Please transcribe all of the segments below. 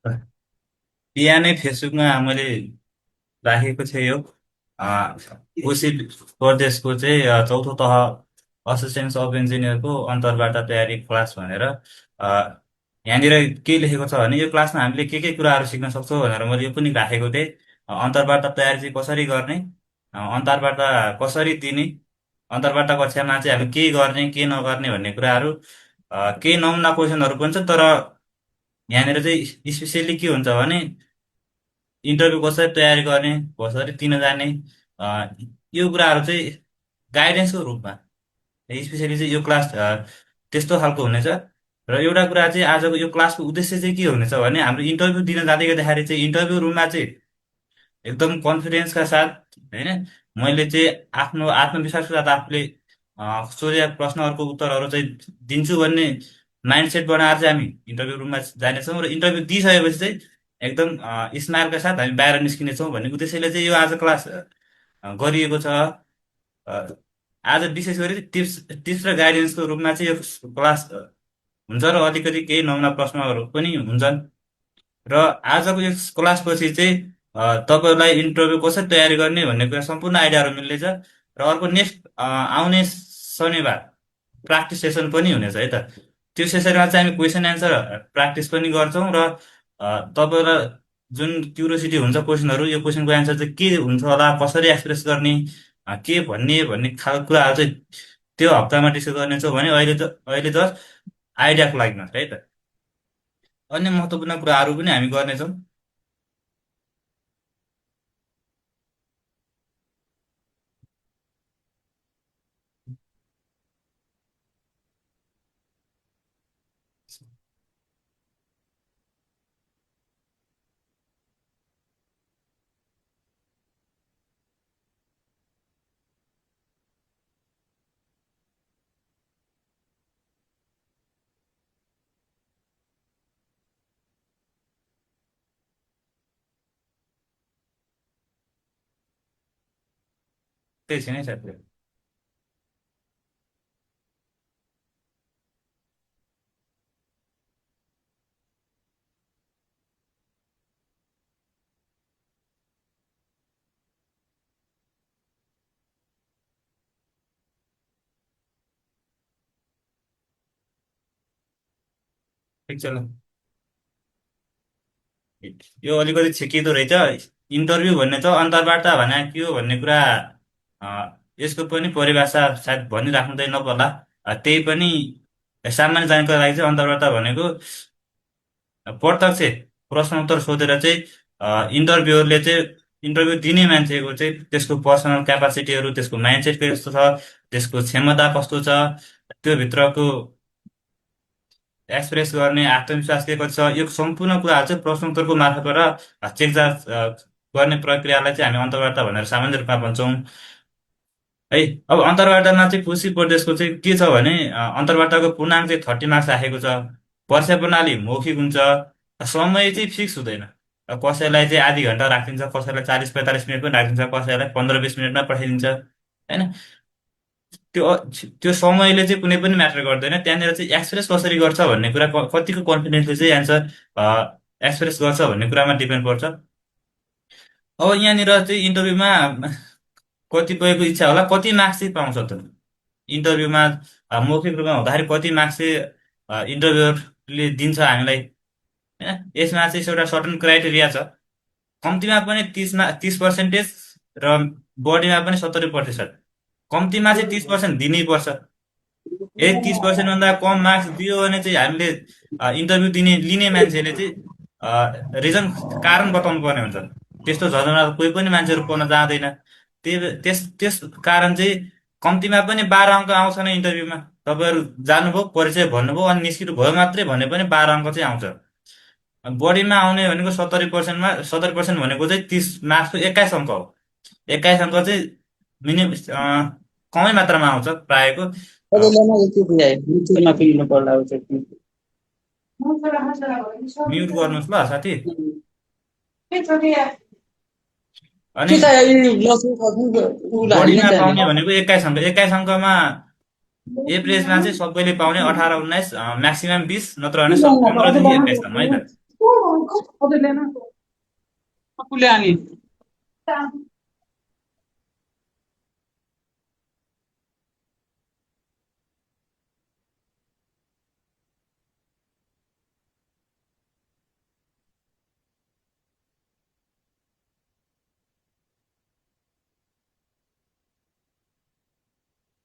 बिहानै फेसबुकमा मैले राखेको थिएँ यो कोशी प्रदेशको चाहिँ चौथो तह असिस्टेन्ट सब इन्जिनियरको अन्तर्वार्ता तयारी क्लास भनेर यहाँनिर के लेखेको छ भने यो क्लासमा हामीले के कुराहरू सिक्न सक्छौँ भनेर मैले यो पनि राखेको थिएँ। अन्तर्वार्ता तयारी चाहिँ कसरी गर्ने, अन्तर्वार्ता कसरी दिने, अन्तर्वार्ता कक्षामा चाहिँ हामी के गर्ने के नगर्ने भन्ने कुराहरू, केही नमुना क्वेसनहरू पनि छ। तर यहाँनिर चाहिँ स्पेसियली के हुन्छ भने इन्टरभ्यू कसरी तयारी गर्ने, कसरी दिन जाने, अ, यो कुराहरू चाहिँ गाइडेन्सको रूपमा स्पेसली चाहिँ यो क्लास त्यस्तो खालको हुनेछ। र एउटा कुरा चाहिँ आजको यो क्लासको उद्देश्य चाहिँ के हुनेछ भने हाम्रो इन्टरभ्यू दिन जाँदै गर्दाखेरि चाहिँ इन्टरभ्यू रुममा चाहिँ एकदम कन्फिडेन्सका साथ होइन मैले चाहिँ आफ्नो आत्मविश्वासको साथ आफूले सोधेका प्रश्नहरूको उत्तरहरू चाहिँ दिन्छु भन्ने माइन्डसेट बनाएर चाहिँ हामी इन्टरभ्यू रुममा जानेछौँ र इन्टरभ्यू दिइसकेपछि चाहिँ एकदम स्माइलका साथ हामी बाहिर निस्किनेछौँ भन्ने उद्देश्यले चाहिँ यो आज क्लास गरिएको छ। अ, आज विशेष गरी टिप्स टिप्स र गाइडेन्सको रूपमा चाहिँ यो क्लास हुन्छ र अलिकति केही नमुना प्रश्नहरू पनि हुन्छन्। र आजको यस क्लासपछि चाहिँ तपाईँहरूलाई इन्टरभ्यू कसरी तयारी गर्ने भन्ने कुरा सम्पूर्ण आइडियाहरू मिल्नेछ। र अर्को नेक्स्ट आउने शनिबार प्र्याक्टिस सेसन पनि हुनेछ है त। त्यो सेसनमा चाहिँ हामी क्वेसन एन्सर प्र्याक्टिस पनि गर्छौँ र तपाईँलाई जुन क्युरियोसिटी हुन्छ क्वेसनहरू, यो क्वेसनको एन्सर चाहिँ के हुन्छ होला, कसरी एक्सप्रेस गर्ने, के भन्ने भन्ने खालको कुराहरू चाहिँ त्यो हप्तामा डिस्कस गर्नेछौँ भने अहिले जस्ट आइडियाको लागि मात्र है त। अन्य महत्त्वपूर्ण कुराहरू पनि हामी गर्नेछौँ। त्यही छ नै साथी। ठिक छ ल। यो अलिकति छिकिँदो रहेछ। इन्टरभ्यू भन्ने त अन्तर्वार्ता भने के हो भन्ने कुरा यसको पनि परिभाषा सायद भनिराख्नु चाहिँ नपर्ला। त्यही पनि सामान्य जानकारी लागि चाहिँ अन्तर्वार्ता भनेको प्रत्यक्ष प्रश्न उत्तर सोधेर चाहिँ इन्टरभ्यूहरूले चाहिँ इन्टरभ्यू दिने मान्छेको चाहिँ त्यसको पर्सनल क्यापासिटीहरू, त्यसको माइन्डसेट कस्तो छ, त्यसको क्षमता कस्तो छ, त्यो भित्रको एक्सप्रेस गर्ने आत्मविश्वास के कति छ, यो सम्पूर्ण कुराहरू चाहिँ प्रश्नोत्तरको मार्फतबाट चेकजाँच गर्ने प्रक्रियालाई चाहिँ हामी अन्तर्वार्ता भनेर सामान्य रूपमा भन्छौँ है। अब अन्तर्वार्तामा चाहिँ कोशी प्रदेशको चाहिँ के छ भने अन्तर्वार्ताको पूर्णाङ्क चाहिँ 30 मार्क्स राखेको छ। वर्षा प्रणाली मौखिक हुन्छ। समय चाहिँ फिक्स हुँदैन। कसैलाई चाहिँ आधी घन्टा राखिदिन्छ, कसैलाई 40-45 मिनट पनि राखिदिन्छ, कसैलाई 15-20 मिनटमा पठाइदिन्छ होइन। त्यो त्यो समयले चाहिँ कुनै पनि म्याटर गर्दैन। त्यहाँनिर चाहिँ एक्सप्रेस कसरी गर्छ भन्ने कुरा, कतिको कन्फिडेन्सले चाहिँ एन्सर एक्सप्रेस गर्छ भन्ने कुरामा डिपेन्ड पर्छ। अब यहाँनिर चाहिँ इन्टरभ्यूमा कतिपयको इच्छा होला कति मार्क्स चाहिँ पाउँछ त इन्टरभ्यूमा, मौखिक रूपमा हुँदाखेरि कति मार्क्स चाहिँ इन्टरभ्युले दिन्छ हामीलाई होइन। यसमा चाहिँ एउटा सर्टन क्राइटेरिया छ। कम्तीमा पनि 30% र बढीमा पनि 70%। कम्तीमा चाहिँ 30% दिनै पर्छ। यदि 30%भन्दा कम मार्क्स दियो भने चाहिँ हामीले इन्टरभ्यू लिने मान्छेले चाहिँ रिजन कारण बताउनु पर्ने हुन्छ। त्यस्तो झजना कोही पनि मान्छेहरू पढ्न जाँदैन। त्यस त्यस कारण चाहिँ कम्तीमा पनि 12 अङ्क आउँछ नै इन्टरभ्यूमा। तपाईँहरू जानुभयो, परिचय भन्नुभयो अनि निस्किनु भयो मात्रै भने पनि 12 अङ्क चाहिँ आउँछ। बढीमा आउने भनेको 70%मा 70% भनेको चाहिँ 30 मार्क्सको 21 अङ्क हो। 21 अङ्क चाहिँ मिनिमम कमै मात्रामा आउँछ प्रायःको। म्युट गर्नुहोस् ल साथी। अनि बढीमा पाउने भनेको 21 अङ्क। 21 अङ्कमा एभरेजमा चाहिँ सबैले पाउने 18-19, म्याक्सिमम् 20, नत्र भने 15 देखि 21 सम्म है त। आफूले अनि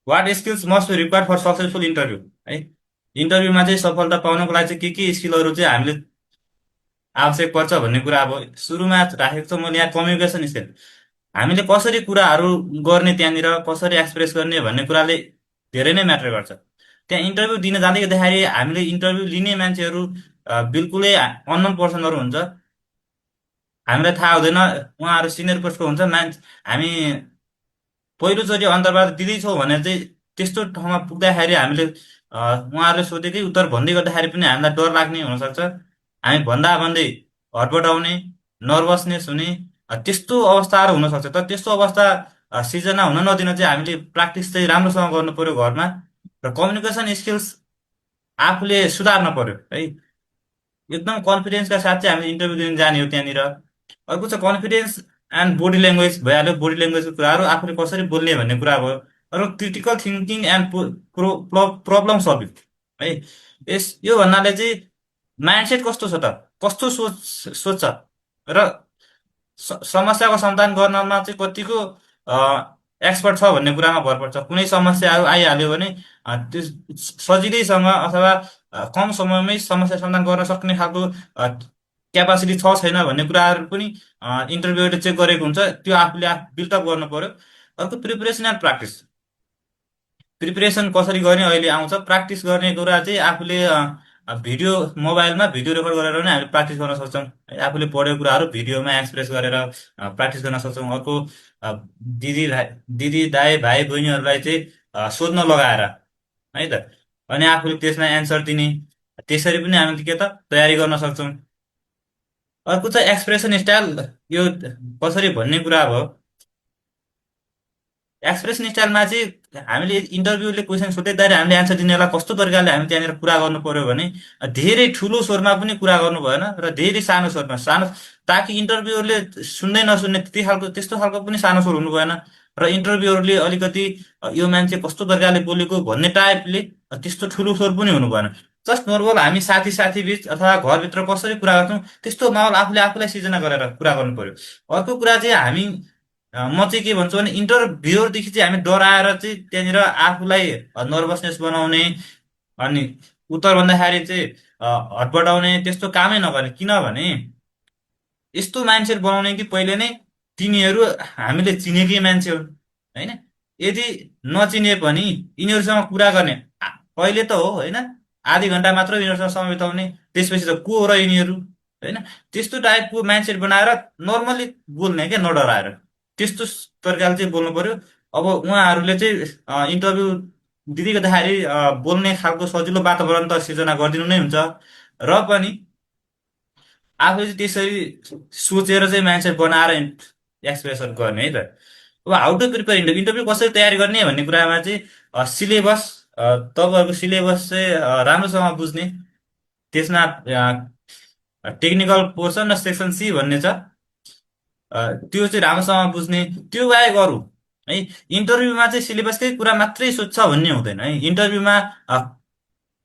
what skills must be required for successful interview है। इन्टरभ्यूमा चाहिँ सफलता पाउनको लागि चाहिँ के स्किलहरू चाहिँ हामीले आवश्यक पर्छ भन्ने कुरा अब सुरुमा राखेको छ मैले यहाँ, कम्युनिकेसन स्किल। हामीले कसरी कुराहरू गर्ने, त्यहाँनिर कसरी एक्सप्रेस गर्ने भन्ने कुराले धेरै नै म्याटर गर्छ। त्यहाँ इन्टरभ्यू दिन जाँदै गर्दाखेरि हामीले इन्टरभ्यू लिने मान्छेहरू बिल्कुलै अननोन पर्सनहरू हुन्छ। हामीलाई थाहा हुँदैन उहाँहरू सिनियर पोस्टको हुन्छ मान्छे। हामी पहिलोचोटि अन्तर्वार्ता दिँदैछौँ भने चाहिँ त्यस्तो ठाउँमा पुग्दाखेरि हामीले उहाँहरूले सोधेकै उत्तर भन्दै गर्दाखेरि पनि हामीलाई डर लाग्ने हुनसक्छ। हामी भन्दा भन्दै हडबडाउने, नर्भसनेस हुने त्यस्तो अवस्थाहरू हुनसक्छ। तर त्यस्तो अवस्था सिर्जना हुन नदिन चाहिँ हामीले प्र्याक्टिस चाहिँ राम्रोसँग गर्नु पर्यो घरमा। र कम्युनिकेसन स्किल्स आफूले सुधार्न पर्यो है। एकदम कन्फिडेन्सका साथ चाहिँ हामीले इन्टरभ्यू दिन जाने हो त्यहाँनिर। अर्को छ कन्फिडेन्स एन्ड बोडी ल्याङ्ग्वेज भइहाल्यो। बोडी ल्याङ्ग्वेजको कुराहरू आफूले कसरी बोल्ने भन्ने कुरा भयो। अर्को critical thinking and problem solving है। यो भन्नाले चाहिँ माइन्डसेट कस्तो छ त, कस्तो सोच्छ र समस्याको समाधान गर्नमा चाहिँ कतिको एक्सपर्ट छ भन्ने कुरामा भर पर्छ। कुनै समस्याहरू आइहाल्यो भने त्यस सजिलैसँग अथवा कम समयमै समस्या समाधान गर्न सक्ने खालको क्यापासिटी छ छैन भन्ने कुराहरू पनि इन्टरभ्यूले चेक गरेको हुन्छ। त्यो आफूले बिल्टअप गर्नु पर्यो। अर्को प्रिपरेसन एन्ड प्र्याक्टिस। प्रिपरेसन कसरी गर्ने अहिले आउँछ। प्र्याक्टिस गर्ने कुरा चाहिँ आफूले भिडियो, मोबाइलमा भिडियो रेकर्ड गरेर पनि हामीले प्र्याक्टिस गर्न सक्छौँ है। आफूले पढेको कुराहरू भिडियोमा एक्सप्रेस गरेर प्र्याक्टिस गर्न सक्छौँ। अर्को दिदी दाई भाइ बहिनीहरूलाई चाहिँ सोध्न लगाएर है त, अनि आफूले त्यसमा एन्सर दिने, त्यसरी पनि हामीले के त तयारी गर्न सक्छौँ। अर्को चाहिँ एक्सप्रेसन स्टाइल। यो कसरी भन्ने कुरा भयो। एक्सप्रेसन स्टाइलमा चाहिँ हामीले इन्टरभ्यूले क्वेसन सोध्दाखेरि हामीले एन्सर दिनेलाई कस्तो तरिकाले हामी त्यहाँनिर कुरा गर्नु पर्यो भने धेरै ठुलो स्वरमा पनि कुरा गर्नु भएन र धेरै सानो स्वरमा, ताकि इन्टरभ्यूहरूले सुन्दै नसुन्ने त्यति खालको, त्यस्तो खालको पनि सानो स्वर हुनु भएन। र इन्टरभ्यूहरूले अलिकति यो मान्छे कस्तो तरिकाले बोलेको भन्ने टाइपले त्यस्तो ठुलो स्वर पनि हुनु भएन। जस्ट नर्मल हामी साथी साथी बिच अथवा घरभित्र कसरी कुरा गर्छौँ त्यस्तो माहौल आफूले आफूलाई सिर्जना गरेर कुरा गर्नु पर्यो। अर्को कुरा चाहिँ हामी म चाहिँ के भन्छु भने इन्टरभ्युअरदेखि चाहिँ हामी डराएर चाहिँ त्यहाँनिर आफूलाई नर्भसनेस बनाउने अनि उत्तर भन्दाखेरि चाहिँ हटबडाउने त्यस्तो कामै नगर्ने। किनभने यस्तो माइन्डसेट बनाउने कि पहिले नै तिनीहरू हामीले चिनेकै मान्छे हुन् होइन। यदि नचिने पनि यिनीहरूसँग कुरा गर्ने पहिले त हो होइन, आधी घन्टा मात्र यिनीहरूसँग समय बिताउने, त्यसपछि त को हो र यिनीहरू होइन। त्यस्तो टाइपको माइन्डसेट बनाएर नर्मली बोल्ने क्या, नडराएर त्यस्तो तरिकाले चाहिँ बोल्नु पर्यो। अब उहाँहरूले चाहिँ इन्टरभ्यू दिँदै गर्दाखेरि बोल्ने खालको सजिलो वातावरण त सिर्जना गरिदिनु नै हुन्छ। र पनि आफूले चाहिँ त्यसरी सोचेर चाहिँ मान्छे बनाएर एक्सप्रेसन गर्ने है त। अब how to prepare interview, interview कसरी तयारी गर्ने भन्ने कुरामा चाहिँ सिलेबस, तपाईँहरूको सिलेबस चाहिँ राम्रोसँग बुझ्ने। त्यसमा टेक्निकल पोर्सन र सेक्सन सी भन्ने छ, त्यो चाहिँ राम्रोसँग बुझ्ने। त्यो बाहेक अरू है, इन्टरभ्यूमा चाहिँ सिलेबसकै कुरा मात्रै सोध्छ भन्ने हुँदैन है। इन्टरभ्यूमा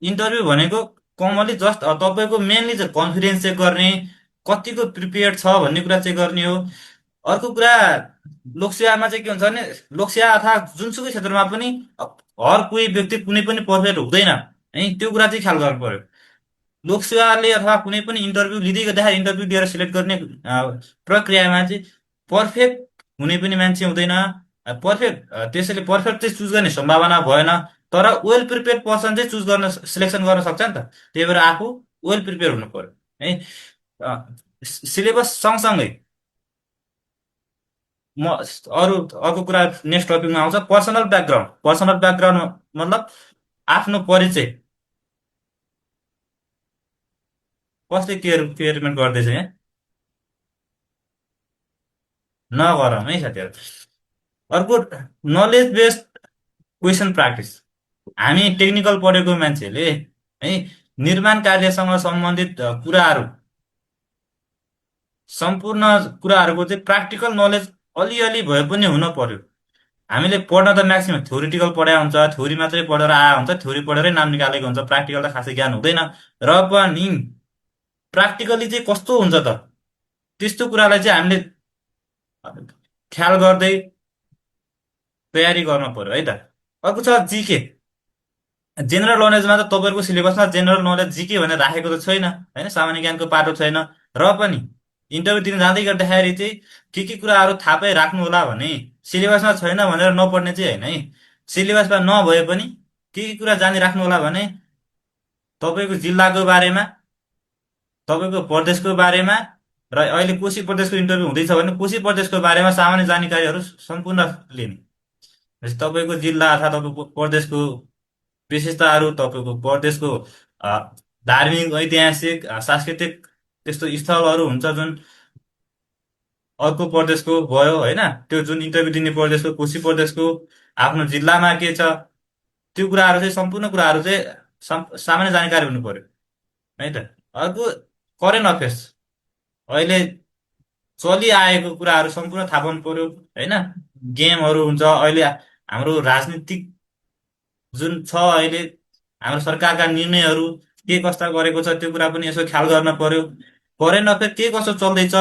इन्टरभ्यू भनेको कमनली जस्ट तपाईँको मेनली चाहिँ कन्फिडेन्स चेक गर्ने, कतिको प्रिपेयर्ड छ भन्ने कुरा चेक गर्ने हो। अर्को कुरा लोकसेवामा चाहिँ के हुन्छ भने लोकसेवा अथवा जुनसुकै क्षेत्रमा पनि हर कोही व्यक्ति कुनै पनि पर्फेक्ट हुँदैन है। त्यो कुरा चाहिँ ख्याल गर्नु पर्यो। लोकसेवाले अथवा कुनै पनि इन्टरभ्यू लिँदै गर्दाखेरि इन्टरभ्यू दिएर सिलेक्ट गर्ने प्रक्रियामा चाहिँ पर्फेक्ट हुने पनि मान्छे हुँदैन। पर्फेक्ट त्यसैले पर्फेक्ट चाहिँ चुज गर्ने सम्भावना भएन। तर वेल प्रिपेयर पर्सन चाहिँ चुज गर्न, सिलेक्सन गर्न सक्छ नि त। त्यही भएर आफू वेल प्रिपेयर हुनु पर्यो है। सिलेबस सँगसँगै म अरू अर्को कुरा नेक्स्ट टपिकमा आउँछ पर्सनल ब्याकग्राउन्ड। पर्सनल ब्याकग्राउन्ड मतलब आफ्नो परिचय कसले केयरमेन्ट गर्दैछ यहाँ, नगरौँ है साथीहरू। अर्को नलेज बेस्ड क्वेसन प्र्याक्टिस। हामी टेक्निकल पढेको मान्छेले है निर्माण कार्यसँग सम्बन्धित कुराहरू सम्पूर्ण कुराहरूको चाहिँ प्र्याक्टिकल नलेज अलिअलि भए पनि हुन पर्यो। हामीले पढ्न त म्याक्सिमम् थ्योरिटिकल पढाइ हुन्छ, थ्योरी मात्रै पढेर आए हुन्छ, थ्योरी पढेरै नाम निकालेको हुन्छ, प्र्याक्टिकल त खासै ज्ञान हुँदैन। र पनि प्र्याक्टिकली चाहिँ कस्तो हुन्छ त, त्यस्तो कुरालाई चाहिँ हामीले ख्याल गर्दै तयारी गर्न पर्यो है त। अर्को छ जिके। जेनरल नलेजमा त तपाईँहरूको सिलेबसमा जेनरल नलेज जिके भनेर राखेको त छैन होइन, सामान्य ज्ञानको पाटो छैन। र पनि इन्टरभ्यू दिन जाँदै गर्दाखेरि चाहिँ के कुराहरू थाहा पाइ राख्नु होला भने, सिलेबसमा छैन भनेर नपढ्ने चाहिँ होइन है। सिलेबसमा नभए पनि के कुरा जानिराख्नु होला भने, तपाईँको जिल्लाको बारेमा, तपाईँको प्रदेशको बारेमा, र अहिले कोशी प्रदेशको इन्टरभ्यू हुँदैछ भने कोशी प्रदेशको बारेमा सामान्य जानकारीहरू सम्पूर्ण लिने। जस्तै तपाईँको जिल्ला अथवा तपाईँको प्रदेशको विशेषताहरू, तपाईँको प्रदेशको अ, धार्मिक, ऐतिहासिक, सांस्कृतिक त्यस्तो स्थलहरू हुन्छ जुन अर्को प्रदेशको भयो होइन, त्यो जुन इन्टरभ्यू दिने प्रदेशको, कोशी प्रदेशको, आफ्नो जिल्लामा के छ, त्यो कुराहरू चाहिँ सम्पूर्ण कुराहरू चाहिँ सामान्य जानकारी हुनु पर्यो है त। अर्को करेन्ट अफेयर्स, अहिले चलिआएको कुराहरू सम्पूर्ण थाहा पाउनु पर्यो होइन। गेमहरू हुन्छ अहिले, हाम्रो राजनीतिक जुन छ अहिले, हाम्रो सरकारका निर्णयहरू के कस्ता गरेको छ त्यो कुरा पनि यसो ख्याल गर्न पर्यो। करेन्ट अफेयर के कस्तो चल्दैछ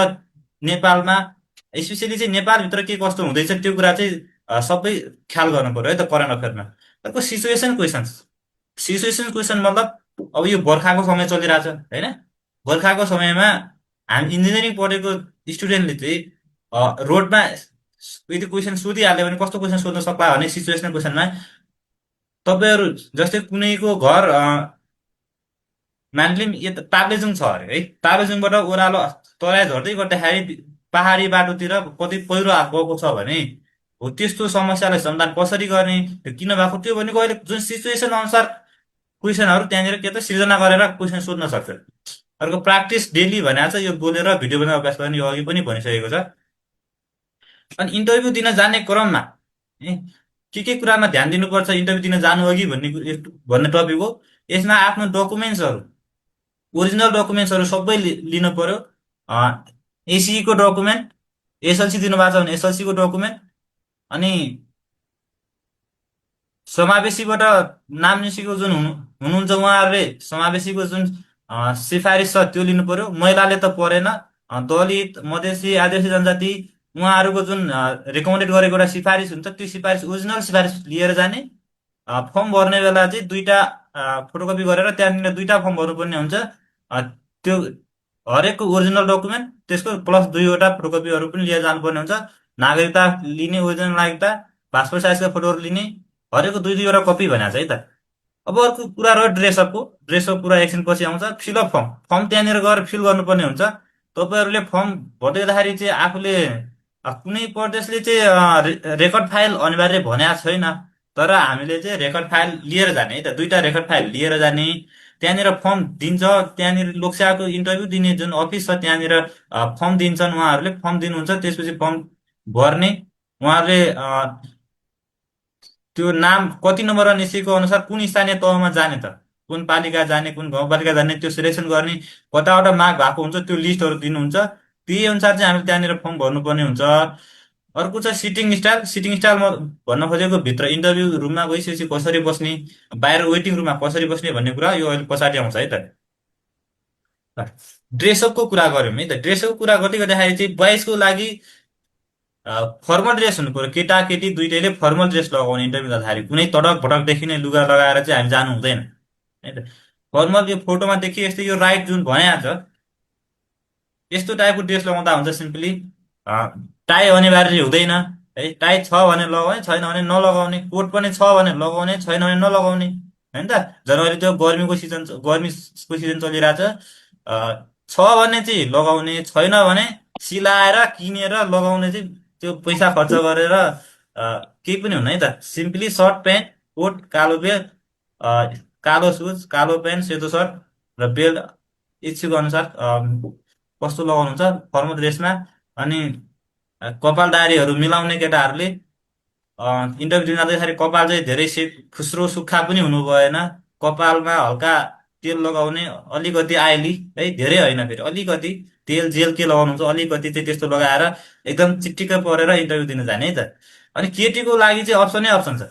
नेपालमा, स्पेसली चाहिँ नेपालभित्र के कस्तो हुँदैछ त्यो कुरा चाहिँ सबै ख्याल गर्नु पर्यो है त करेन्ट अफेयरमा। अर्को सिचुएसन क्वेसन्स। सिचुएसन क्वेसन मतलब अब यो बर्खाको समय चलिरहेछ होइन, बर्खाको समयमा हामी इन्जिनियरिङ पढेको स्टुडेन्टले चाहिँ रोडमा यदि क्वेसन सोधिहाल्यो भने कस्तो क्वेसन सोध्न सक्ला भने, सिचुएसनल क्वेसनमा तपाईँहरू जस्तै कुनैको घर मानिलिउँ यो ताप्लेजुङ छ अरे है, ताप्लेजुङबाट ओह्रालो तराई झर्दै गर्दाखेरि पहाडी बाटोतिर कतै पहिरो गएको छ भने, हो त्यस्तो समस्यालाई समाधान कसरी गर्ने, त्यो किन भएको, त्यो भनेको अहिले जुन सिचुएसन अनुसार क्वेसनहरू त्यहाँनिर के त सिर्जना गरेर क्वेसन सोध्न सक्छ। अर्को प्र्याक्टिस डेली भनेको छ, यो बोलेर भिडियो बनाएर अभ्यास गर्ने, यो अघि पनि भनिसकेको छ। अनि इन्टरभ्यू दिन जाने क्रममा ए, के कुरामा ध्यान दिनुपर्छ इन्टरभ्यू दिन जानु अघि भन्ने टपिक हो। यसमा आफ्नो डकुमेन्ट्सहरू, ओरिजिनल डकुमेन्ट्सहरू सबै लिनु पर्यो। एसीईको डकुमेन्ट, एसएलसी दिनुभएको छ भने एसएलसीको डकुमेन्ट, अनि समावेशीबाट नाम निस्केको जुन हुनुहुन्छ उहाँहरूले समावेशीको जुन सिफारिस छ त्यो लिनु पर्यो। महिलाले त परेन, दलित, मधेसी, आदिवासी जनजाति उहाँहरूको जुन रेकमेन्डेड गरेको एउटा सिफारिस हुन्छ त्यो सिफारिस, ओरिजिनल सिफारिस लिएर जाने। फर्म भर्ने बेला चाहिँ दुईटा फोटोकपी गरेर त्यहाँनिर दुईटा फर्म भर्नुपर्ने हुन्छ। त्यो हरेकको ओरिजिनल डकुमेन्ट, त्यसको प्लस दुईवटा फोटोकपीहरू पनि लिएर जानुपर्ने हुन्छ। नागरिकता लिने, ओरिजिनल नागरिकता, पासपोर्ट साइजका फोटोहरू लिने, हरेकको दुई दुईवटा कपी भनेको छ है त। अब अर्को कुरा रह्यो ड्रेसअपको। ड्रेसअप कुरा एकछिन पछि आउँछ। फिलअप फर्म, फर्म त्यहाँनिर गएर फिल गर्नुपर्ने हुन्छ। तपाईँहरूले फर्म भर्दै गर्दाखेरि चाहिँ आफूले कुनै प्रदेशले चाहिँ रेकर्ड फाइल अनिवार्य भनेको छैन, तर हामीले चाहिँ रेकर्ड फाइल लिएर जाने है त, दुईटा रेकर्ड फाइल लिएर जाने। त्यहाँनिर फर्म दिन्छ, त्यहाँनिर लोकसेवाको इन्टरभ्यू दिने जुन अफिस छ त्यहाँनिर फर्म दिन्छन्, उहाँहरूले फर्म दिनुहुन्छ, त्यसपछि फर्म भर्ने। उहाँहरूले त्यो नाम कति नम्बरमा निस्केको अनुसार कुन स्थानीय तहमा जाने त, कुन पालिका जाने, कुन गाउँपालिका जाने, त्यो सिलेक्सन गर्ने, कतावटा माग भएको हुन्छ त्यो लिस्टहरू दिनुहुन्छ। त्यही अनुसार चाहिँ हामीले त्यहाँनिर फर्म भर्नुपर्ने हुन्छ। अर्को छ सिटिङ स्टाइल। सिटिङ स्टाइल म भन्न खोजेको, भित्र इन्टरभ्यू रुममा गइसकेपछि कसरी बस्ने, बाहिर वेटिङ रुममा कसरी बस्ने भन्ने कुरा यो अहिले पछाडि आउँछ है त। ड्रेसअपको कुरा गऱ्यौँ है त। ड्रेसअपको कुरा गर्दै गर्दाखेरि चाहिँ बोइजको लागि फर्मल ड्रेस हुनु पर्यो। केटा केटी दुइटैले फर्मल ड्रेस लगाउने, इन्टरभ्यू जाँदाखेरि कुनै तडक भटक देखिने लुगा लगाएर चाहिँ हामी जानु हुँदैन है त। फर्मल, यो फोटोमा देखिए यस्तै यो राइट जुन भनिहाल्छ यस्तो टाइपको ड्रेस लगाउँदा हुन्छ। सिम्पली टाई अनिवार्य हुँदैन है, टाई छ भने लगाउने, छैन भने नलगाउने। कोट पनि छ भने लगाउने, छैन भने नलगाउने होइन त। जनवरी त्यो गर्मीको सिजन, गर्मीको सिजन चलिरहेछ, छ भने चाहिँ लगाउने, छैन भने सिलाएर किनेर लगाउने, चाहिँ त्यो पैसा खर्च गरेर केही पनि हुन्न है त। सिम्पली सर्ट प्यान्ट, कोट, कालो बेल्ट, कालो सुज, कालो प्यान्ट, सेतो सर्ट र बेल्ट इच्छुको अनुसार कस्तो लगाउनुहुन्छ फर्मल ड्रेसमा। अनि कपाल दाढीहरू मिलाउने केटाहरूले इन्टरभ्यू दिन जाँदाखेरि कपाल चाहिँ धेरै फुस्रो सुक्खा पनि हुनु भएन। कपालमा हल्का तेल लगाउने, अलिकति आइली है, धेरै होइन फेरि, अलिकति तेल जेल के लगाउनुहुन्छ अलिकति चाहिँ त्यस्तो लगाएर एकदम चिटिक्क परेर इन्टरभ्यू दिन जाने है त। अनि केटीको लागि चाहिँ अप्सनै अप्सन छ।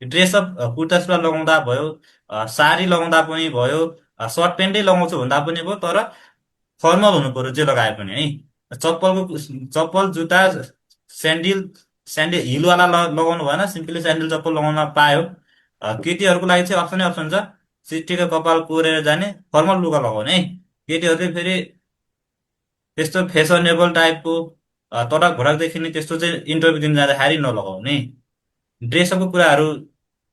ड्रेसअप कुर्ता सुरुवाल लगाउँदा भयो, साडी लगाउँदा पनि भयो, सर्ट प्यान्टै लगाउँछु भन्दा पनि भयो, तर फर्मल हुनु पर्यो जे लगाए पनि है। चप्पलको चप्पल जुत्ता स्यान्डल, स्यान्डल हिलवाला लगाउनु भएन, सिम्पली स्यान्डल चप्पल लगाउन पायो। केटीहरूको लागि चाहिँ अप्सनै अप्सन छ, चिट्टीको कपाल कोरेर जाने फर्मल लुगा लगाउने है। केटीहरू चाहिँ फेरि त्यस्तो फेसनेबल टाइपको तडक भडक देखिने त्यस्तो चाहिँ इन्टरभ्यू दिन जाँदाखेरि नलगाउने। ड्रेसअपको कुराहरू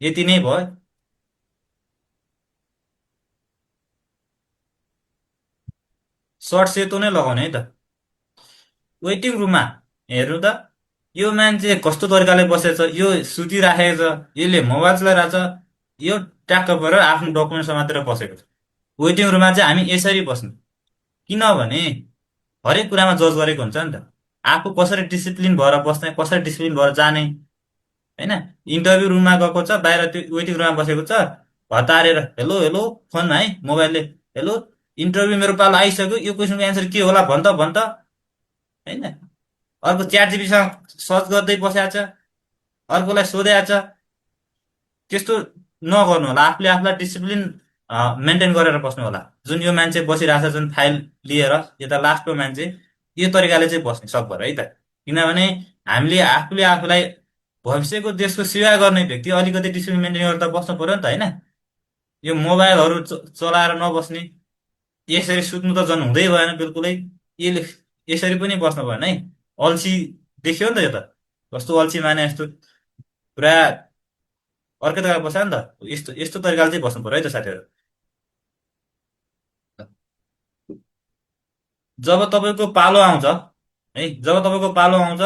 यति नै भयो। सर्ट सेतो नै लगाउने है त। वेटिङ रुममा हेर्नु त, यो मान्छे कस्तो तरिकाले बसेछ, यो सुतिराखेको छ, यसले मोबाइल चलाइरहेछ, यो ट्याक्क परेर आफ्नो डकुमेन्ट समातेर बसेको छ। वेटिङ रुममा चाहिँ हामी यसरी बस्नु, किनभने हरेक कुरामा जज गरेको हुन्छ नि त। आफू कसरी डिसिप्लिन भएर बस्ने, कसरी डिसिप्लिन भएर जाने, होइन। इन्टरभ्यू रुममा गएको छ, बाहिर त्यो वेटिङ रुममा बसेको छ, हतारेर हेलो हेलो फोनमा है, मोबाइलले हेलो, इन्टरभ्यू मेरो पालो आइसक्यो, यो क्वेसनको एन्सर के होला भन् त, होइन। अर्को च्याट जिपीसँग सर्च गर्दै बसेको छ, अर्कोलाई सोधेको छ। त्यस्तो नगर्नु होला, आफूले आफूलाई डिसिप्लिन मेन्टेन गरेर बस्नु होला। जुन यो मान्छे बसिरहेको छ जुन फाइल लिएर, यता लास्टको मान्छे यो तरिकाले चाहिँ बस्ने सकभर है त। किनभने हामीले आफूले आफूलाई भविष्यको देशको सेवा गर्ने व्यक्ति अलिकति डिसिप्लिन मेन्टेन गरेर त बस्नु पर्यो नि त, होइन। यो मोबाइलहरू चलाएर नबस्ने, यसरी सुत्नु त झन् हुँदै भएन बिल्कुलै। यसले यसरी पनि बस्नु भएन है। अल्छी देखियो नि त यो त, कस्तो अल्छी माने जस्तो, पुरा अर्कै तरिकाले बस्छ नि त। यस्तो यस्तो तरिकाले चाहिँ बस्नु पर्यो है त साथीहरू। जब तपाईँको पालो आउँछ है, जब तपाईँको पालो आउँछ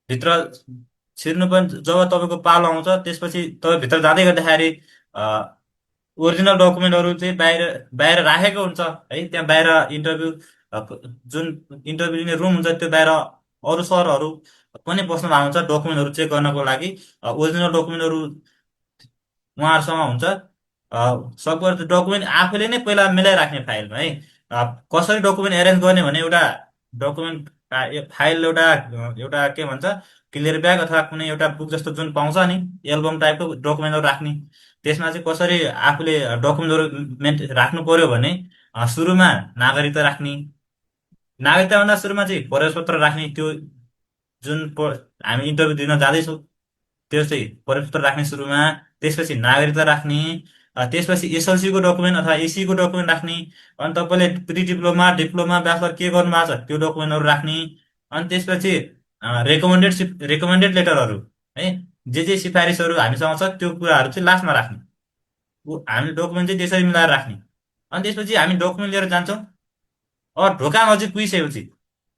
भित्र छिर्नु पनि, जब तपाईँको पालो आउँछ त्यसपछि तपाईँ भित्र जाँदै गर्दाखेरि ओरिजिनल डकुमेन्टहरू चाहिँ बाहिर बाहिर राखेको हुन्छ है। त्यहाँ बाहिर इन्टरभ्यू जुन इन्टरभ्यू लिने रुम हुन्छ त्यो बाहिर अरू सरहरू पनि बस्नु भएको हुन्छ डकुमेन्टहरू चेक गर्नको लागि। ओरिजिनल डकुमेन्टहरू उहाँहरूसँग हुन्छ। सकभर डकुमेन्ट आफूले नै पहिला मिलाइराख्ने फाइलमा है। कसरी डकुमेन्ट एरेन्ज गर्ने भने, एउटा डकुमेन्ट फाइल, एउटा एउटा के भन्छ क्लियर ब्याग अथवा कुनै एउटा बुक जस्तो जुन पाउँछ नि, एल्बम टाइपको डकुमेन्टहरू राख्ने, त्यसमा चाहिँ कसरी आफूले डकुमेन्टहरू राख्नु पर्यो भने, सुरुमा नागरिकता राख्ने, नागरिकताभन्दा सुरुमा चाहिँ प्रवेश पत्र राख्ने, त्यो जुन हामी इन्टरभ्यू दिन जाँदैछौँ त्यो चाहिँ प्रवेश पत्र राख्ने सुरुमा, त्यसपछि नागरिकता राख्ने, त्यसपछि एसएलसीको डकुमेन्ट अथवा एसीको डकुमेन्ट राख्ने, अनि तपाईँले प्रि डिप्लोमा डिप्लोमा ब्याचलर के गर्नु भएको छ त्यो डकुमेन्टहरू राख्ने, अनि त्यसपछि रेकमेन्डेड लेटरहरू है, जे सिफारिसहरू हामीसँग छ त्यो कुराहरू चाहिँ लास्टमा राख्ने। हामी डकुमेन्ट चाहिँ त्यसरी मिलाएर राख्ने। अनि त्यसपछि हामी डकुमेन्ट लिएर जान्छौँ। अब ढोका नजिक पुगिसकेपछि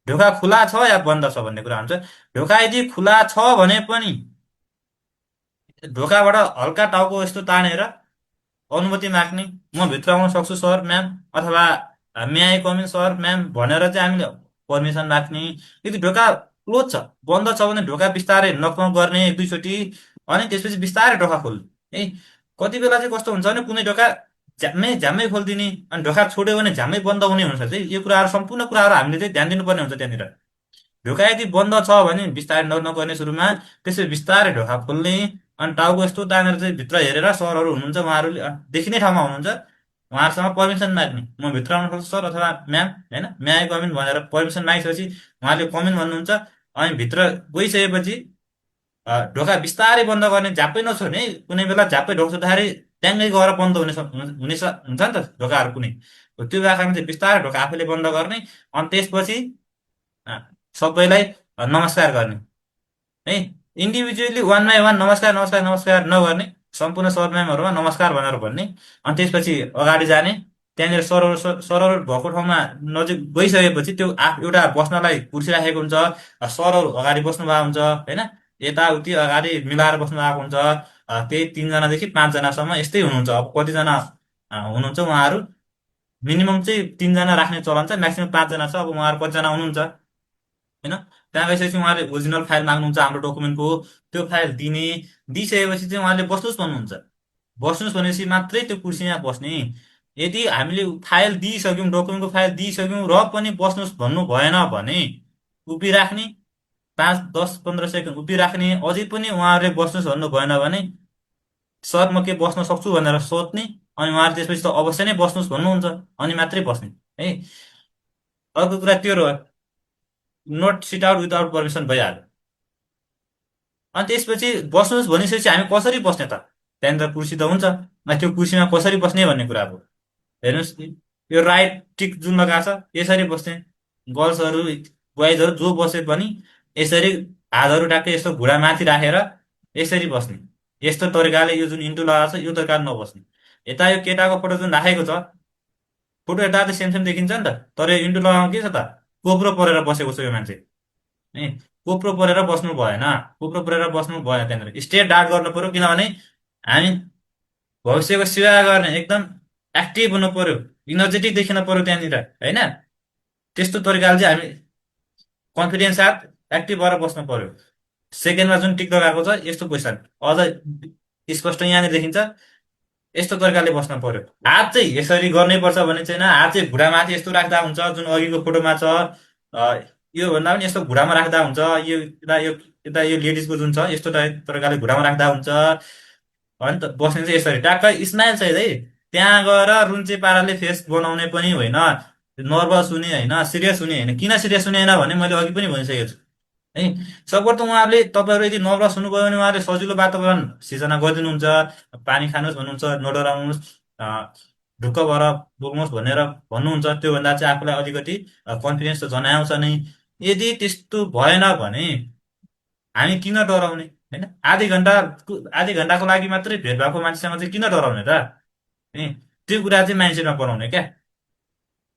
ढोका खुला छ या बन्द छ भन्ने कुरा हुन्छ। ढोका यदि खुला छ भने पनि ढोकाबाट हल्का टाउको यस्तो तानेर अनुमति माग्ने, म भित्र आउन सक्छु सर म्याम, अथवा may I come in sir ma'am भनेर चाहिँ हामीले पर्मिसन माग्ने। यदि ढोका क्लोज छ, बन्द छ भने ढोका बिस्तारै नकनक गर्ने एक दुईचोटि, अनि त्यसपछि बिस्तारै ढोका खोल्ने है। कति बेला चाहिँ कस्तो हुन्छ भने कुनै ढोका झ्याम्मै झ्याम्मै खोलिदिने, अनि ढोका छोड्यो भने झ्याम्मै बन्द हुने हुन्छ चाहिँ। यो कुराहरू सम्पूर्ण कुराहरू हामीले चाहिँ ध्यान दिनुपर्ने हुन्छ त्यहाँनिर। ढोका यदि बन्द छ भने बिस्तारै नगर्ने सुरुमा, त्यसपछि बिस्तारै ढोका खोल्ने, अनि टाउको यस्तो तानेर चाहिँ भित्र हेरेर सरहरू हुनुहुन्छ, उहाँहरूले देखिने ठाउँमा हुनुहुन्छ, उहाँहरूसँग पर्मिसन माग्ने, म भित्र आउन सक्छु सर अथवा म्याम, होइन, मे आई कम इन भनेर पर्मिसन मागिसकेपछि उहाँले कम इन भन्नुहुन्छ। अनि भित्र गइसकेपछि ढोका बिस्तारै बन्द गर्ने, झ्याप्पै नछोड्ने है। कुनै बेला झ्याप्पै ढोका छोड्दाखेरि ट्याङ्गै गएर बन्द हुन्छ नि त ढोकाहरू कुनै, त्यो बेलामा चाहिँ बिस्तारै ढोका आफैले बन्द गर्ने। अनि त्यसपछि सबैलाई नमस्कार गर्ने है। इन्डिभिजुअली वान बाई वान नमस्कार नमस्कार नमस्कार नगर्ने, सम्पूर्ण सर म्यामहरूमा नमस्कार भनेर भन्ने। अनि त्यसपछि अगाडि जाने, त्यहाँनिर सरहरू सरहरू भएको ठाउँमा नजिक गइसकेपछि त्यो एउटा बस्नलाई कुर्सी राखेको हुन्छ, सरहरू अगाडि बस्नु भएको हुन्छ, होइन, यताउति अगाडि मिलाएर बस्नु भएको हुन्छ। त्यही 3जनादेखि 5जनासम्म यस्तै हुनुहुन्छ। अब कतिजना हुनुहुन्छ उहाँहरू, मिनिमम चाहिँ 3जना राख्ने चलन छ, म्याक्सिमम 5जना छ। अब उहाँहरू कतिजना हुनुहुन्छ, होइन। त्यहाँ गइसकेपछि उहाँले ओरिजिनल फाइल माग्नुहुन्छ हाम्रो डकुमेन्टको, त्यो फाइल दिने, दिइसकेपछि चाहिँ उहाँले बस्नुहोस् भन्नुहुन्छ। बस्नुहोस् भनेपछि मात्रै त्यो कुर्सीमा बस्ने। यदि हामीले फाइल दिइसक्यौँ, डकुमेन्टको फाइल दिइसक्यौँ र पनि बस्नुहोस् भन्नु भएन भने उभिराख्ने, 5 10 15 सेकेन्ड उभिराख्ने, अझै पनि उहाँहरूले बस्नुहोस् भन्नु भएन भने सर म के बस्न सक्छु भनेर सोध्ने, अनि उहाँहरू त्यसपछि त अवश्य नै बस्नुहोस् भन्नुहुन्छ, अनि मात्रै बस्ने है। अर्को कुरा त्यो रह्यो, note sit out without permission भइहाल्यो। अनि त्यसपछि बस्नुहोस् भनिसकेपछि हामी कसरी बस्ने त? त्यहाँनिर कुर्सी त हुन्छ, त्यो कुर्सीमा कसरी बस्ने भन्ने कुरा अब हेर्नुहोस्, यो राइट टिक जुन लगाएको छ यसरी बस्ने। गर्ल्सहरू बोइजहरू जो बसे पनि यसरी हातहरू ट्याक्कै यस्तो घुँडा माथि राखेर यसरी बस्ने। यस्तो तरिकाले यो जुन इन्टु लगाएको छ यो तरिकाले नबस्ने। यता यो केटाको फोटो जुन राखेको छ, फोटो हेर्दा त सेम सेम देखिन्छ नि त, तर यो इन्टु लगाउनु के छ त, कोप्रो परेर बसेको छ यो मान्छे है। कोप्रो परेर बस्नु भएन, कोप्रो परेर बस्नु भएन। त्यहाँनिर स्ट्रेट डार्ट गर्नु पर्यो, किनभने हामी भविष्यको सेवा गर्ने एकदम एक्टिभ हुनु पर्यो, इनर्जेटिक देखिन पर्यो त्यहाँनिर होइन। त्यस्तो तरिकाले चाहिँ हामी कन्फिडेन्स साथ एक्टिभ भएर बस्नु पर्यो। सेकेन्डमा जुन टिक लगाएको छ यस्तो क्वेसन अझ स्पष्ट यहाँनिर देखिन्छ, यस्तो तरिकाले बस्न पर्यो। हात चाहिँ यसरी गर्नै पर्छ भने चाहिँ हात चाहिँ घुँडामाथि यस्तो राख्दा हुन्छ, जुन अघिको फोटोमा छ। यो भन्दा पनि यस्तो घुँडामा राख्दा हुन्छ, यता यो लेडिजको जुन छ यस्तो तरिकाले घुँडामा राख्दा हुन्छ। अनि त बस्ने चाहिँ यसरी ट्याक्कै स्माइल चाहिँ है, त्यहाँ गएर रुन्चे पाराले फेस बनाउने पनि होइन, नर्भस हुने होइन, सिरियस हुने होइन। किन सिरियस हुने होइन भने मैले अघि पनि भनिसकेको छु है। सकभर त उहाँहरूले, तपाईँहरू यदि नर्भस हुनुभयो भने उहाँहरूले सजिलो वातावरण सिर्जना गरिदिनुहुन्छ, पानी खानुहोस् भन्नुहुन्छ, नडराउनुहोस्, ढुक्क भएर बोक्नुहोस् भनेर भन्नुहुन्छ। त्योभन्दा चाहिँ आफूलाई अलिकति कन्फिडेन्स त जनाउँछ नै। यदि त्यस्तो भएन भने हामी किन डराउने होइन? आधी घन्टाको लागि मात्रै भेट भएको मान्छेसँग चाहिँ किन डराउने त है? त्यो कुरा चाहिँ मान्छेमा बनाउने क्या।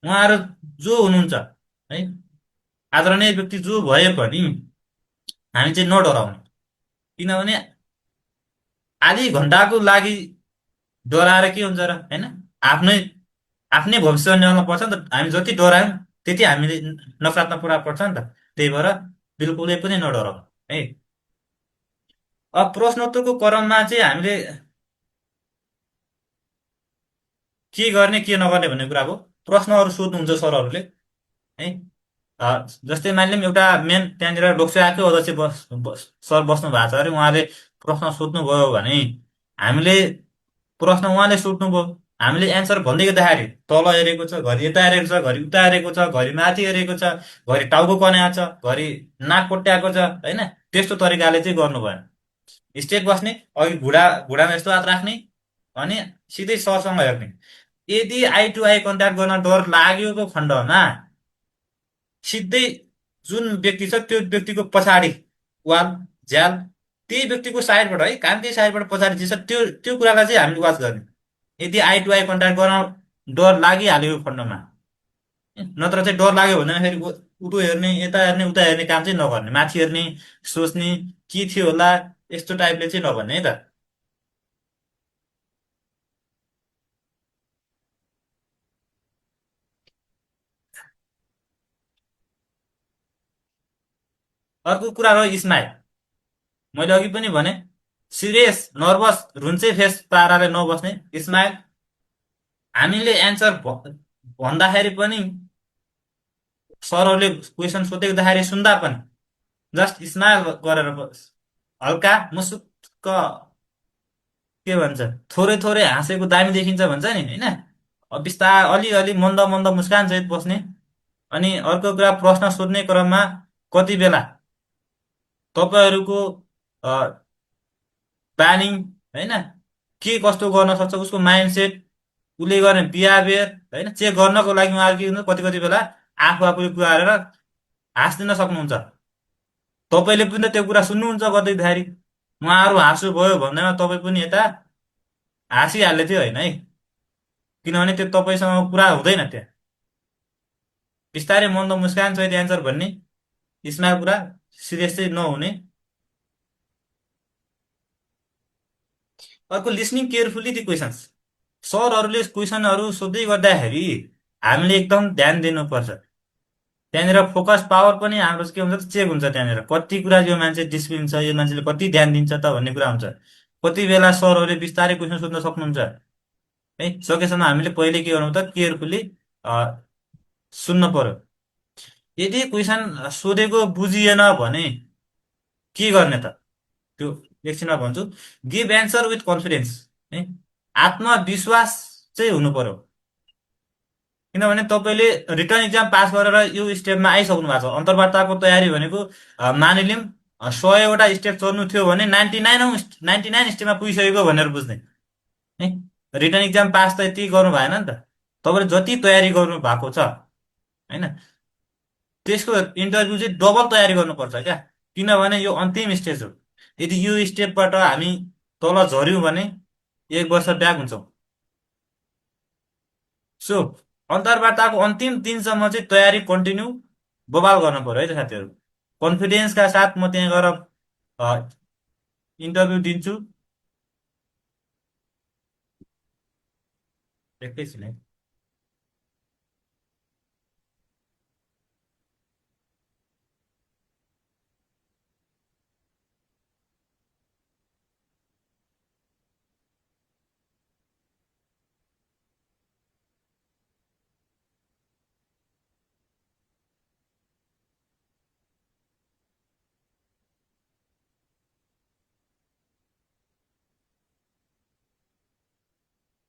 उहाँहरू जो हुनुहुन्छ है, आदरणीय व्यक्ति जो भए पनि हामी चाहिँ नडराउने। किनभने आधी घन्टाको लागि डराएर के हुन्छ र होइन? आफ्नै आफ्नै भविष्य ल्याउनु पर्छ नि त। हामी जति डरायौँ त्यति हामीले नकारात्मक कुरा पर्छ नि त। त्यही भएर बिल्कुलै पनि नडराउँ है। अब प्रश्नोत्तरको क्रममा चाहिँ हामीले के गर्ने के नगर्ने भन्ने कुरा हो। प्रश्नहरू सोध्नुहुन्छ सरहरूले है। जस्तै मानिलिउँ एउटा मेन त्यहाँनिर लोकसेवाकै अध्यक्ष सर बस्नु भएको छ अरे, उहाँले प्रश्न सोध्नुभयो भने हामीले प्रश्न उहाँले सोध्नुभयो, हामीले एन्सर भन्दै गर्दाखेरि तल हेरेको छ, घरि यता हेरेको छ, घरि उता हेरेको छ, घरि माथि हेरेको छ, घरि टाउको कन्याएको छ, घरि नाक कोट्याएको छ होइन। त्यस्तो तरिकाले चाहिँ गर्नु भएन। स्ट्रेट बस्ने, अघि घुँडामा यस्तो हात राख्ने, अनि सिधै सरसँग हेर्ने। यदि आई टु आई कन्ट्याक्ट गर्न डर लागेको खण्डमा सिधै जुन व्यक्ति छ त्यो व्यक्तिको पछाडि वाल झ्याल, त्यही व्यक्तिको साइडबाट है, कानकै साइडबाट पछाडि जे छ त्यो त्यो कुरालाई चाहिँ हामीले वाच गर्ने। यदि आई टु आई कन्ट्याक्ट गर्न डर लागिहाल्यो खण्डमा, नत्र चाहिँ डर लाग्यो भने फेरि उतो हेर्ने, यता हेर्ने, उता हेर्ने काम चाहिँ नगर्ने। माथि हेर्ने, सोच्ने के थियो होला, यस्तो टाइपले चाहिँ नभन्ने है त। अर्को कुरा रह्यो स्माइल। मैले अघि पनि भने, सिरियस नर्भस रुन्चे फेस पाराले नबस्ने, स्माइल। हामीले एन्सर भन्दाखेरि पनि, सरहरूले क्वेसन सोधेकोदाखेरि सुन्दा पनि जस्ट स्माइल गरेर हल्का मुसुक्क, के भन्छ, थोरै थोरै हाँसेको दामी देखिन्छ भन्छ नि होइन। बिस्तार अलिअलि मन्द मन्द मुस्कान सहित बस्ने। अनि अर्को कुरा, प्रश्न सोध्ने क्रममा कति बेला तपाईँहरूको प्लानिङ होइन, के कस्तो गर्न सक्छ उसको माइन्डसेट, उसले गर्ने बिहेभियर होइन, चेक गर्नको लागि उहाँहरू के गर्नु, कति कति बेला आफू आफूले कुरा गरेर हाँसिदिन सक्नुहुन्छ। तपाईँले पनि त त्यो कुरा सुन्नुहुन्छ गर्दैखेरि, उहाँहरू हाँसु भयो भन्दैमा तपाईँ पनि यता हाँसिहाल्ने थियो होइन है। किनभने त्यो तपाईँसँग कुरा हुँदैन त्यहाँ। बिस्तारै मन्द मुस्कान सहित एन्सर भन्ने, स्माइल, कुरा सिरियस चाहिँ नहुने। अर्को, लिसनिङ केयरफुल्ली दि क्वेसन्स। सरहरूले क्वेसनहरू सोध्दै गर्दाखेरि हामीले एकदम ध्यान दिनुपर्छ। त्यहाँनिर फोकस पावर पनि हाम्रो के हुन्छ, चेक हुन्छ। त्यहाँनिर कति कुरा यो मान्छे डिसिप्लिन छ, यो मान्छेले कति ध्यान दिन्छ त भन्ने कुरा हुन्छ। कति बेला सरहरूले बिस्तारै क्वेसन सोध्न सक्नुहुन्छ है। सकेसम्म हामीले पहिले के गर्नु त केयरफुली सुन्नु पर्यो। यदि क्वेसन सोधेको बुझिएन भने के गर्ने त, त्यो एकछिनमा भन्छु। गिभ एन्सर विथ कन्फिडेन्स है, आत्मविश्वास चाहिँ हुनु पर्यो। किनभने तपाईँले रिटर्न इक्जाम पास गरेर यो स्टेपमा आइसक्नु भएको छ। अन्तर्वार्ताको तयारी भनेको मानिलिउँ 100वटा स्टेप चढ्नु थियो भने 99 स्टेपमा पुगिसकेको भनेर बुझ्ने है। रिटर्न इक्जाम पास त यति गर्नु भएन नि त, तपाईँले जति तयारी गर्नु भएको छ होइन, त्यसको इन्टरभ्यू चाहिँ डबल तयारी गर्नुपर्छ क्या। किनभने यो अन्तिम स्टेज हो। यदि यो स्टेपबाट हामी तल झऱ्यौँ भने 1 वर्ष ब्याक हुन्छौँ। सो अन्तर्वार्ताको अन्तिम दिनसम्म चाहिँ तयारी कन्टिन्यू बबाल गर्नु पर्यो है त साथीहरू। कन्फिडेन्सका साथ म त्यहाँ गएर इन्टरभ्यू दिन्छु। एकैछिन है।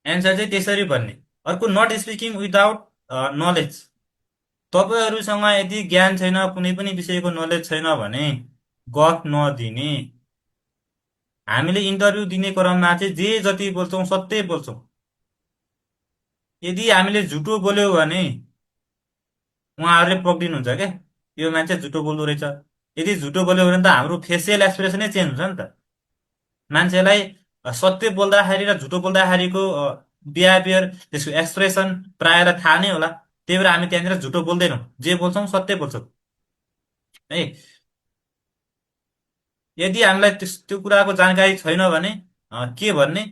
एन्सर चाहिँ त्यसरी भन्ने। अर्को, नट स्पिकिङ विदाउट नलेज। तपाईँहरूसँग यदि ज्ञान छैन, कुनै पनि विषयको नलेज छैन भने गफ नदिने। हामीले इन्टरभ्यू दिने क्रममा चाहिँ जे जति बोल्छौँ सत्य बोल्छौँ। यदि हामीले झुटो बोल्यौँ भने उहाँहरूले पक्रिनुहुन्छ क्या, यो मान्छे झुटो बोल्दो रहेछ। यदि झुटो बोल्यो भने त हाम्रो फेसियल एक्सप्रेसनै चेन्ज हुन्छ नि त। मान्छेलाई सत्य बोल्दाखेरि र झुटो बोल्दाखेरिको बिहेभियर, त्यसको एक्सप्रेसन प्रायःलाई थाहा नै होला। त्यही भएर हामी त्यहाँनिर झुटो बोल्दैनौँ, जे बोल्छौँ सत्य बोल्छौँ है। यदि हामीलाई त्यो कुराको जानकारी छैन भने के भन्ने,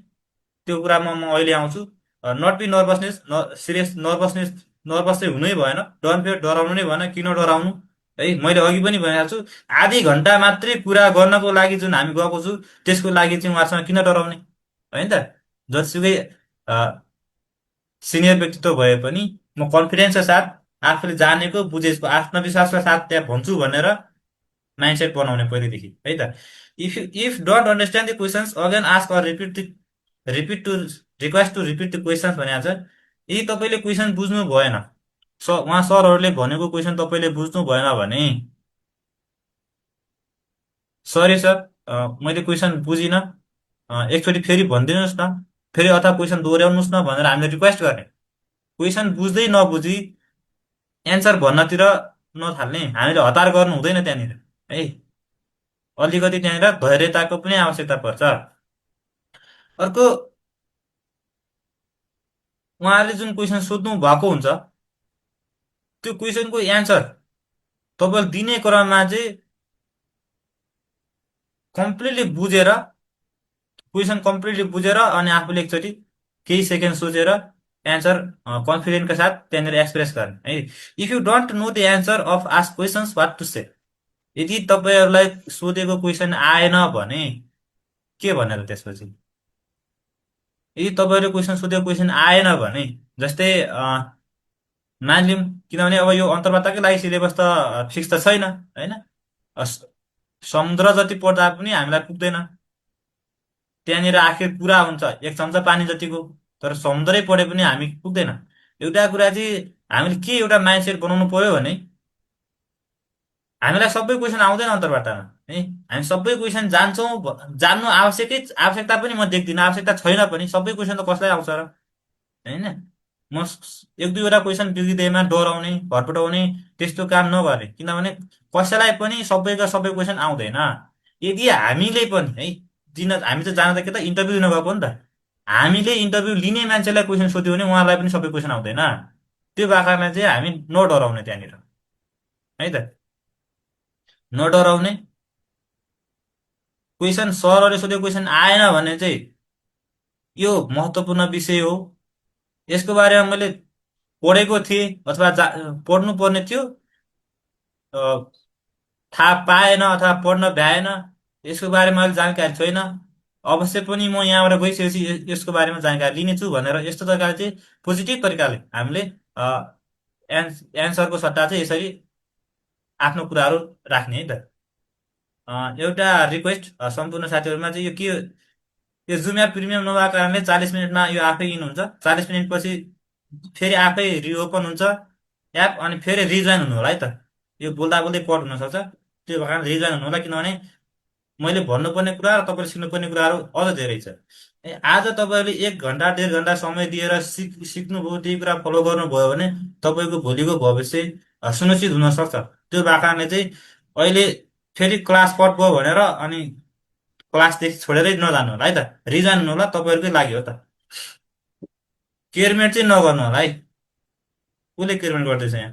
त्यो कुरामा म अहिले आउँछु। Not be nervousness, serious nervousness, nervous चाहिँ हुनै भएन। डन फेयर, डराउनु नै भएन। किन डराउनु है, मैले अघि पनि भनिरहेको छु। आधी घन्टा मात्रै कुरा गर्नको लागि जुन हामी गएको छु, त्यसको लागि चाहिँ उहाँहरूसँग किन डराउने होइन त। जतिसुकै सिनियर व्यक्तित्व भए पनि म कन्फिडेन्सका साथ आफूले जानेको बुझेको आत्मविश्वासका साथ त्यहाँ भन्छु भनेर माइन्डसेट बनाउने पहिलेदेखि है त। If don't understand the questions again ask or repeat to request to repeat the questions भनेको छ। यदि तपाईँले क्वेसन बुझ्नु भएन, उहाँ सरहरूले भनेको क्वेसन तपाईँले बुझ्नु भएन भने, सरी सर मैले क्वेसन बुझिनँ, एकचोटि फेरि भनिदिनुहोस् न, फेरि अथवा क्वेसन दोहोऱ्याउनुहोस् न भनेर हामीले रिक्वेस्ट गर्ने। क्वेसन बुझ्दै नबुझी एन्सर भन्नतिर नथाल्ने। हामीले हतार गर्नु हुँदैन त्यहाँनिर है। अलिकति त्यहाँनिर धैर्यताको पनि आवश्यकता पर्छ। अर्को, उहाँहरूले जुन क्वेसन सोध्नु भएको हुन्छ त्यो क्वेसनको एन्सर तपाईँले दिने क्रममा चाहिँ कम्प्लिटली बुझेर, क्वेसन कम्प्लिटली बुझेर अनि आफूले एकचोटि केही सेकेन्ड सोचेर एन्सर कन्फिडेन्टका साथ त्यहाँनिर एक्सप्रेस गर्ने है। If you don't know the answer of ask questions what to say. यदि तपाईँहरूलाई सोधेको क्वेसन आएन भने के भनेर त्यसपछि। यदि तपाईँहरूले क्वेसन सोधेको क्वेसन आएन भने, जस्तै मानिलिउँ, किनभने अब यो अन्तर्वार्ताकै लागि सिलेबस त फिक्स त छैन होइन। समुद्र जति पढ्दा पनि हामीलाई पुग्दैन। त्यहाँनिर आखिर कुरा हुन्छ 1 चम्चा पानी जतिको, तर समुद्रै पढे पनि हामी पुग्दैन। एउटा कुरा चाहिँ हामीले के एउटा माइन्डसेट बनाउनु पर्यो भने, हामीलाई सबै क्वेसन आउँदैन अन्तर्वार्तामा है। हामी सबै क्वेसन जान्छौँ, जान्नु आवश्यकता पनि म देख्दिनँ। आवश्यकता छैन पनि, सबै क्वेसन त कसलाई आउँछ र होइन। म 1-2वटा क्वेसन बिग्रिँदैमा डराउने, भरपटाउने त्यस्तो काम नगर्ने। किनभने कसैलाई पनि सबैका सबै क्वेसन आउँदैन। यदि हामीले पनि है हामी त जान त के त इन्टरभ्यू दिन गएको नि त, हामीले इन्टरभ्यू लिने मान्छेलाई क्वेसन सोध्यो भने उहाँलाई पनि सबै क्वेसन आउँदैन। त्यो भएको कारणले चाहिँ हामी नडराउने त्यहाँनिर है त। नडराउने। क्वेसन सरहरूले सोधेको क्वेसन आएन भने चाहिँ यो महत्त्वपूर्ण विषय हो, यसको बारेमा मैले पढेको थिएँ अथवा पढ्नु पर्ने थियो, थाहा पाएन अथवा पढ्न भ्याएन, यसको बारेमा अहिले जानकारी छैन, अवश्य पनि म यहाँबाट गइसकेपछि यसको बारेमा जानकारी लिनेछु भनेर यस्तो तरिकाले चाहिँ पोजिटिभ तरिकाले हामीले एन्सरको सट्टा चाहिँ यसरी आफ्नो कुराहरू राख्ने है त। एउटा रिक्वेस्ट सम्पूर्ण साथीहरूमा चाहिँ यो के, यो जुम एप प्रिमियम नभएको कारणले 40 मिनटमा यो आफै इन हुन्छ, 40 मिनटपछि फेरि आफै रिओपन हुन्छ एप, अनि फेरि रिजोइन हुनु होला है त। यो बोल्दा बोल्दै कट हुनसक्छ, त्यो भएर रिजोइन हुनु होला, किनभने मैले भन्नुपर्ने कुरा र तपाईँले सिक्नुपर्ने कुराहरू अझ धेरै छ। आज तपाईँहरूले 1 घन्टा 1.5 घन्टा समय दिएर सिक्नुभयो, त्यही कुरा फलो गर्नुभयो भने तपाईँको भोलिको भविष्य सुनिश्चित हुन सक्छ। त्यो भएको कारणले चाहिँ अहिले फेरि क्लास कट भयो भनेर अनि क्लासदेखि छोडेरै नजानु होला है त, रिजाइन हुनु होला, तपाईँहरूकै लागि हो त। केयरमेट चाहिँ नगर्नु होला है। कसले केयरमेट गर्दैछ यहाँ?